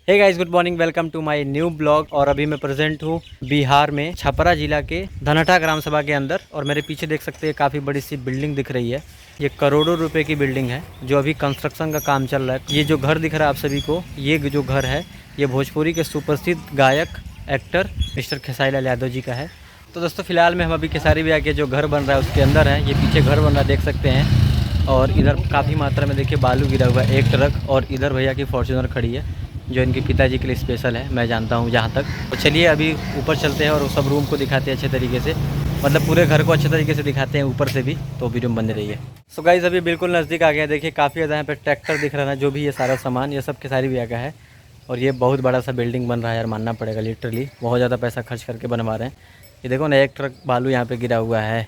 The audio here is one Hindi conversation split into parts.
Hey guys, good morning, welcome to my new blog. और अभी मैं प्रेजेंट हूँ बिहार में छपरा जिला के धनहटा ग्राम सभा के अंदर। और मेरे पीछे देख सकते हैं काफ़ी बड़ी सी बिल्डिंग दिख रही है। ये करोड़ों रुपए की बिल्डिंग है जो अभी कंस्ट्रक्शन का काम चल रहा है। ये जो घर दिख रहा है आप सभी को, ये जो घर है ये भोजपुरी के सुप्रसिद्ध गायक एक्टर मिस्टर खेसारी लाल यादव जी का है। तो दोस्तों फिलहाल में हम अभी खेसारी भैया के जो घर बन रहा है उसके अंदर है। ये पीछे घर बन रहा है देख सकते हैं। और इधर काफ़ी मात्रा में देखिए बालू गिरा हुआ है, एक ट्रक। और इधर भैया की फॉर्च्यूनर खड़ी है जो इनके पिताजी के लिए स्पेशल है, मैं जानता हूँ जहाँ तक। तो चलिए अभी ऊपर चलते हैं और सब रूम को दिखाते हैं अच्छे तरीके से, मतलब पूरे घर को अच्छे तरीके से दिखाते हैं ऊपर से भी। तो वीडियो में बने रही है। सो गाइस अभी बिल्कुल नज़दीक आ गया। देखिए काफ़ी ज़्यादा यहाँ पे ट्रैक्टर दिख रहा है, जो भी ये सारा सामान ये सब खेसारी भैया का है। और ये बहुत बड़ा सा बिल्डिंग बन रहा है यार, मानना पड़ेगा, लिटरली बहुत ज़्यादा पैसा खर्च करके बनवा रहे हैं। ये देखो ना, एक ट्रक बालू यहाँ पे गिरा हुआ है।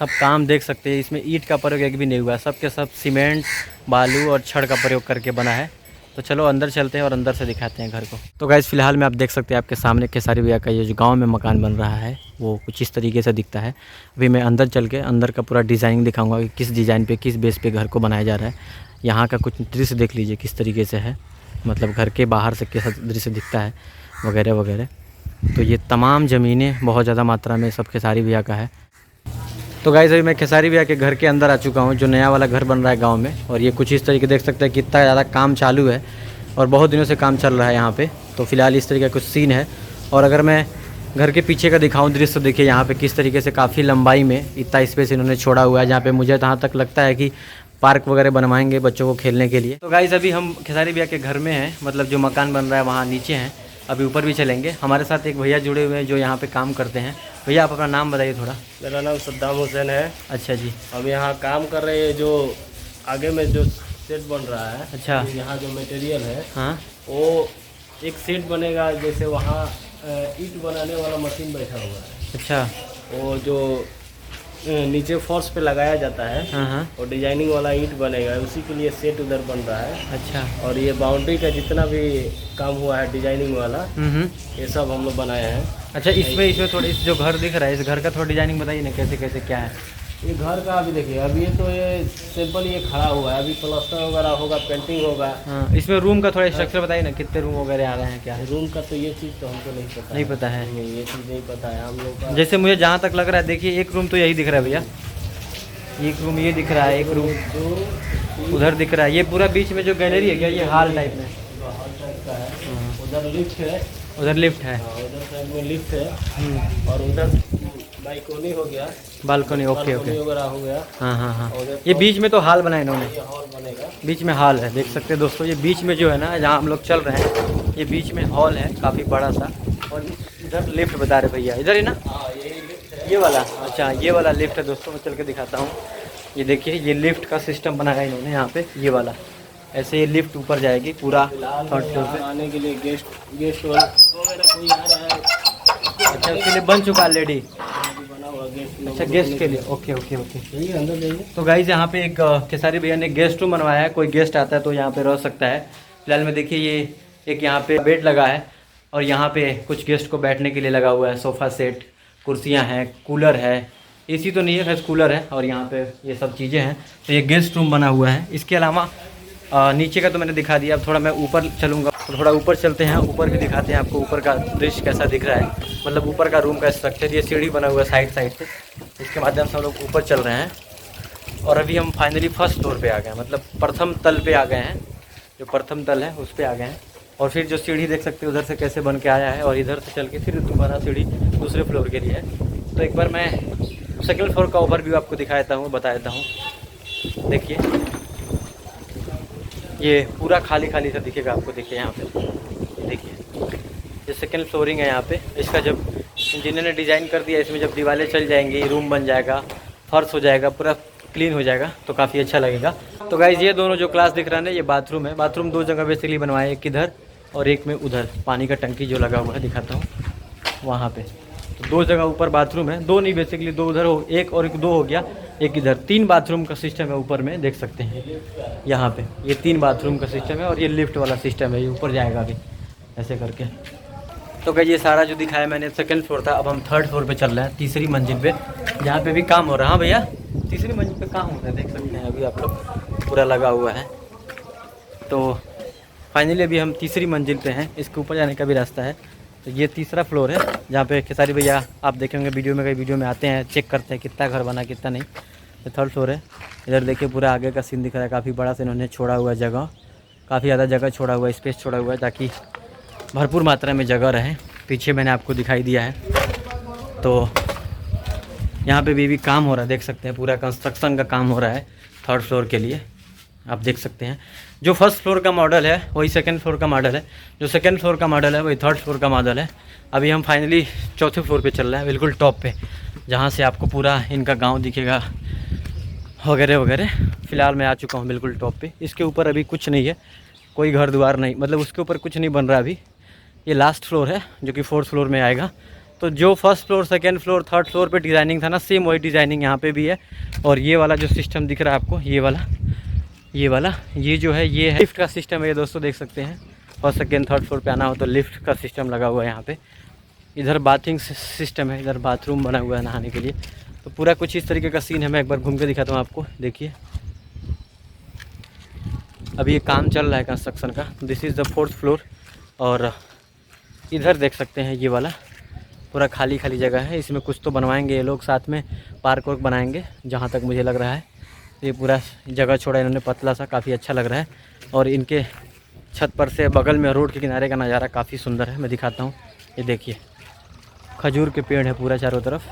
सब काम देख सकते हैं, इसमें ईंट का प्रयोग एक भी नहीं हुआ है, सब के सब सीमेंट बालू और छड़ का प्रयोग करके बना है। तो चलो अंदर चलते हैं और अंदर से दिखाते हैं घर को। तो गाइस फिलहाल में आप देख सकते हैं आपके सामने खेसारी भैया का ये जो गांव में मकान बन रहा है वो कुछ इस तरीके से दिखता है। अभी मैं अंदर चल के अंदर का पूरा डिज़ाइनिंग दिखाऊंगा कि किस डिज़ाइन पे किस बेस पे घर को बनाया जा रहा है। यहाँ का कुछ दृश्य देख लीजिए किस तरीके से है, मतलब घर के बाहर से कैसा दृश्य दिखता है वगैरह वगैरह। तो ये तमाम ज़मीनें बहुत ज़्यादा मात्रा में सब खेसारी भैया का है। तो गाइस अभी मैं खेसारी भैया के घर के अंदर आ चुका हूँ, जो नया वाला घर बन रहा है गांव में। और ये कुछ इस तरीके देख सकते हैं कितना ज़्यादा काम चालू है और बहुत दिनों से काम चल रहा है यहाँ पे। तो फिलहाल इस तरीके का कुछ सीन है। और अगर मैं घर के पीछे का दिखाऊँ दृश्य, तो देखिए यहाँ पे किस तरीके से काफ़ी लंबाई में इतना स्पेस इन्होंने छोड़ा हुआ है, जहाँ पे मुझे जहाँ तक लगता है कि पार्क वगैरह बनवाएंगे बच्चों को खेलने के लिए। तो गाइस अभी हम खेसारी भैया के घर में हैं, मतलब जो मकान बन रहा है वहाँ नीचे हैं। अभी ऊपर भी चलेंगे। हमारे साथ एक भैया जुड़े हुए हैं जो यहाँ पे काम करते हैं। भैया आप अपना नाम बताइए थोड़ा। मेरा नाम सद्दाम हुसैन है। अच्छा जी। अब यहाँ काम कर रहे हैं, जो आगे में जो सेट बन रहा है। अच्छा। यहाँ जो मटेरियल है हाँ, वो एक सेट बनेगा, जैसे वहाँ ईंट बनाने वाला मशीन बैठा हुआ है। अच्छा। वो जो नीचे फर्श पे लगाया जाता है। हाँ हाँ। और डिजाइनिंग वाला ईंट बनेगा, उसी के लिए सेट उधर बन रहा है। अच्छा। और ये बाउंड्री का जितना भी काम हुआ है डिजाइनिंग वाला, ये सब हम लोग बनाए हैं। अच्छा, इसमें थोड़ा इस जो घर दिख रहा है इस घर का थोड़ा डिजाइनिंग बताइए ना, कैसे कैसे क्या है। ये घर का अभी देखिए, अभी ये तो ये सिंपल ये खड़ा हुआ है, अभी प्लास्टर वगैरह होगा, पेंटिंग होगा। हाँ, इसमें रूम का थोड़ा स्ट्रक्चर बताइए ना, कितने रूम वगैरह आ रहे हैं क्या है। रूम का तो ये चीज़ तो हमको नहीं पता। नहीं पता है। नहीं, ये चीज़ नहीं पता है हम लोग का। जैसे मुझे जहाँ तक लग रहा है, देखिए एक रूम तो यही दिख रहा है भैया, एक रूम ये दिख रहा है, एक रूम जो उधर दिख रहा है। ये पूरा बीच में जो गैलरी है क्या, ये हॉल टाइप में। हॉल टाइप का है। उधर लिफ्ट है। उधर लिफ्ट है। उधर साइड में लिफ्ट है। और उधर बालकोनी हो गया, बालकनी। Okay okay. वगैरह हो गया। हाँ हाँ हाँ। ये बीच में तो हॉल बनाए इन्होंने, ये हॉल बनेगा। बीच में हॉल है, देख सकते हैं दोस्तों। ये बीच में जो है ना, जहाँ हम लोग चल रहे हैं, ये बीच में हॉल है काफ़ी बड़ा सा। और इधर लिफ्ट बता रहे भैया, इधर ही ना। हाँ, यही लिफ्ट है, ये वाला। अच्छा, ये वाला लिफ्ट है दोस्तों, मैं चल के दिखाता हूँ। ये देखिए, ये लिफ्ट का सिस्टम बनाया इन्होंने यहाँ पे, ये वाला। ऐसे ये लिफ्ट ऊपर जाएगी पूरा थर्ड फ्लोर पे। आने के लिए गेस्ट वगैरह कोई आ रहा है। अच्छा, उसके लिए बन चुका ऑलरेडी। बना हुआ गेस्ट। अच्छा, गेस्ट के लिए। Okay okay okay. चलिए अंदर जाइए। तो गाइस यहाँ पे एक खेसारी भैया ने गेस्ट रूम बनवाया है, कोई गेस्ट आता है तो यहाँ पे रह सकता है। फिलहाल में देखिए ये एक यहाँ पे बेड लगा है। और यहाँ पे कुछ गेस्ट को बैठने के लिए लगा हुआ है, सोफ़ा सेट, कुर्सियाँ हैं, कूलर है। एसी तो नहीं है, खैर कूलर है। और यहाँ पे ये सब चीज़ें हैं। तो ये गेस्ट रूम बना हुआ है। इसके अलावा नीचे का तो मैंने दिखा दिया। अब थोड़ा मैं ऊपर चलूँगा, तो थोड़ा ऊपर चलते हैं, ऊपर भी दिखाते हैं आपको ऊपर का दृश्य कैसा दिख रहा है, मतलब ऊपर का रूम का स्ट्रक्चर। ये सीढ़ी बना हुआ है साइड साइड से, इसके माध्यम से हम लोग ऊपर चल रहे हैं। और अभी हम फाइनली फर्स्ट फ्लोर पे आ गए हैं, मतलब प्रथम तल पे आ गए हैं। जो प्रथम तल है उस पर आ गए हैं। और फिर जो सीढ़ी देख सकते हैं उधर से कैसे बन के आया है, और इधर से चल के फिर दोबारा सीढ़ी दूसरे फ्लोर के लिए है। तो एक बार मैं सेकंड फ्लोर का ओवरव्यू आपको दिखा देता हूँ, बता देता हूँ। देखिए ये पूरा खाली खाली सा दिखेगा आपको। देखिए यहाँ पे, देखिए ये सेकंड फ्लोरिंग है यहाँ पे। इसका जब इंजीनियर ने डिज़ाइन कर दिया, इसमें जब दीवारें चल जाएंगी, रूम बन जाएगा, फर्श हो जाएगा, पूरा क्लीन हो जाएगा, तो काफ़ी अच्छा लगेगा। तो गाइज ये दोनों जो क्लास दिख रहा है ना, ये बाथरूम है। बाथरूम दो जगह बेसिकली बनवाए, एक इधर और एक में उधर। पानी का टंकी जो लगा हुआ है दिखाता हूँ वहाँ पे। तो दो जगह ऊपर बाथरूम है, दो नहीं बेसिकली, दो उधर हो, एक और एक दो हो गया, एक इधर। 3 बाथरूम का सिस्टम है ऊपर में, देख सकते हैं यहाँ पे। ये 3 बाथरूम का सिस्टम है। और ये लिफ्ट वाला सिस्टम है, ये ऊपर जाएगा अभी ऐसे करके। तो गाइस ये सारा जो दिखाया मैंने सेकंड फ्लोर था। अब हम थर्ड फ्लोर पे चल रहे हैं, तीसरी मंजिल पे, जहाँ पे भी काम हो रहा है। हाँ भैया, तीसरी मंजिल पे काम हो रहा है, देख सकते हैं अभी आप लोग, पूरा लगा हुआ है। तो फाइनली अभी हम तीसरी मंजिल पे हैं, इसके ऊपर जाने का भी रास्ता है। तो ये तीसरा फ्लोर है जहाँ पे खेसारी भैया आप देखेंगे वीडियो में, कई वीडियो में आते हैं, चेक करते हैं कितना घर बना कितना नहीं। तो थर्ड फ्लोर है। इधर देखिए पूरा आगे का सीन दिख रहा है, काफ़ी बड़ा से इन्होंने छोड़ा हुआ है जगह, काफ़ी ज़्यादा जगह छोड़ा हुआ है, स्पेस छोड़ा हुआ है ताकि भरपूर मात्रा में जगह रहे। पीछे मैंने आपको दिखाई दिया है। तो यहाँ पे भी काम हो रहा है, देख सकते हैं पूरा कंस्ट्रक्शन का काम हो रहा है थर्ड फ्लोर के लिए। आप देख सकते हैं जो फर्स्ट फ्लोर का मॉडल है वही सेकंड फ्लोर का मॉडल है, जो सेकंड फ्लोर का मॉडल है वही थर्ड फ्लोर का मॉडल है। अभी हम फाइनली चौथे फ्लोर पे चल रहे हैं, बिल्कुल टॉप पे, जहाँ से आपको पूरा इनका गांव दिखेगा वगैरह वगैरह। फ़िलहाल मैं आ चुका हूँ बिल्कुल टॉप पे। इसके ऊपर अभी कुछ नहीं है, कोई घर द्वार नहीं, मतलब उसके ऊपर कुछ नहीं बन रहा अभी। ये लास्ट फ्लोर है जो कि फोर्थ फ्लोर में आएगा। तो जो first floor second floor third floor पे डिज़ाइनिंग था ना, सेम वही डिज़ाइनिंग यहाँ पे भी है। और ये वाला जो सिस्टम दिख रहा है आपको, ये जो है ये है लिफ्ट का सिस्टम है। ये दोस्तों देख सकते हैं, फर्स्ट सेकंड थर्ड फ्लोर पे आना हो तो लिफ्ट का सिस्टम लगा हुआ है यहाँ पे। इधर बाथिंग सिस्टम है, इधर बाथरूम बना हुआ है नहाने के लिए। तो पूरा कुछ इस तरीके का सीन है। मैं एक बार घूम के दिखाता हूँ आपको, देखिए अभी ये काम चल रहा है कंस्ट्रक्शन का। This is the fourth floor. और इधर देख सकते हैं ये वाला पूरा खाली खाली जगह है, इसमें कुछ तो बनवाएंगे ये लोग, साथ में पार्क वर्क बनाएंगे जहाँ तक मुझे लग रहा है। ये पूरा जगह छोड़ा इन्होंने पतला सा, काफ़ी अच्छा लग रहा है। और इनके छत पर से बगल में रोड के किनारे का नज़ारा काफ़ी सुंदर है, मैं दिखाता हूँ। ये देखिए खजूर के पेड़ है पूरा चारों तरफ,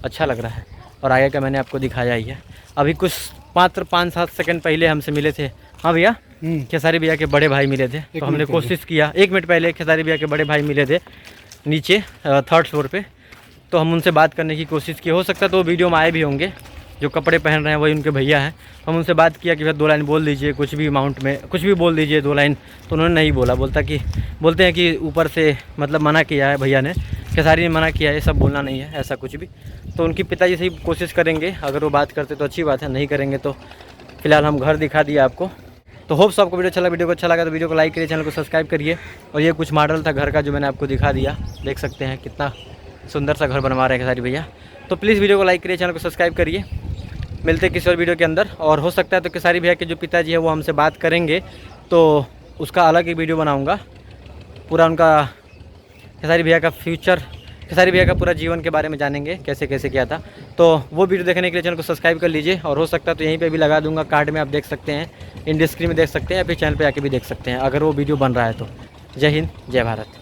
अच्छा लग रहा है। और आगे का मैंने आपको दिखाया ही है। अभी कुछ मात्र 5-7 सेकंड पहले हमसे मिले थे, हाँ भैया, खेसारी भैया के बड़े भाई मिले थे। तो हमने कोशिश किया, 1 मिनट पहले खेसारी भैया के बड़े भाई मिले थे नीचे थर्ड फ्लोर पे। तो हम उनसे बात करने की कोशिश की, हो सकता है तो वीडियो में आए भी होंगे। जो कपड़े पहन रहे हैं वही उनके भैया हैं। तो हम उनसे बात किया कि भाई 2 लाइन बोल दीजिए, कुछ भी अमाउंट में कुछ भी बोल दीजिए 2 लाइन। तो उन्होंने नहीं बोला, बोलते हैं कि ऊपर से मतलब मना किया है भैया ने, खेसारी ने मना किया है, ये सब बोलना नहीं है ऐसा कुछ भी। तो उनकी पिताजी से ही कोशिश करेंगे, अगर वो बात करते तो अच्छी बात है, नहीं करेंगे तो फिलहाल हम घर दिखा दिया आपको। तो होप्स आपको वीडियो को अच्छा लगा तो वीडियो को लाइक करिए, चैनल को सब्सक्राइब करिए। और ये कुछ मॉडल था घर का जो मैंने आपको दिखा दिया, देख सकते हैं कितना सुंदर सा घर बनवा रहे हैं खेसारी भैया। तो प्लीज़ वीडियो को लाइक करिए, चैनल को सब्सक्राइब करिए। मिलते हैं किसी और वीडियो के अंदर। और हो सकता है तो खेसारी भैया के जो पिताजी है वो हमसे बात करेंगे तो उसका अलग ही वीडियो बनाऊँगा, पूरा उनका खेसारी भैया का फ्यूचर, खेसारी भैया का पूरा जीवन के बारे में जानेंगे, कैसे कैसे किया था। तो वो वीडियो देखने के लिए चैनल को सब्सक्राइब कर लीजिए। और हो सकता है तो यहीं पे भी लगा दूंगा, कार्ड में आप देख सकते हैं, इंड स्क्रीन में देख सकते हैं, या फिर चैनल पे आके भी देख सकते हैं अगर वो वीडियो बन रहा है तो। जय हिंद, जय भारत।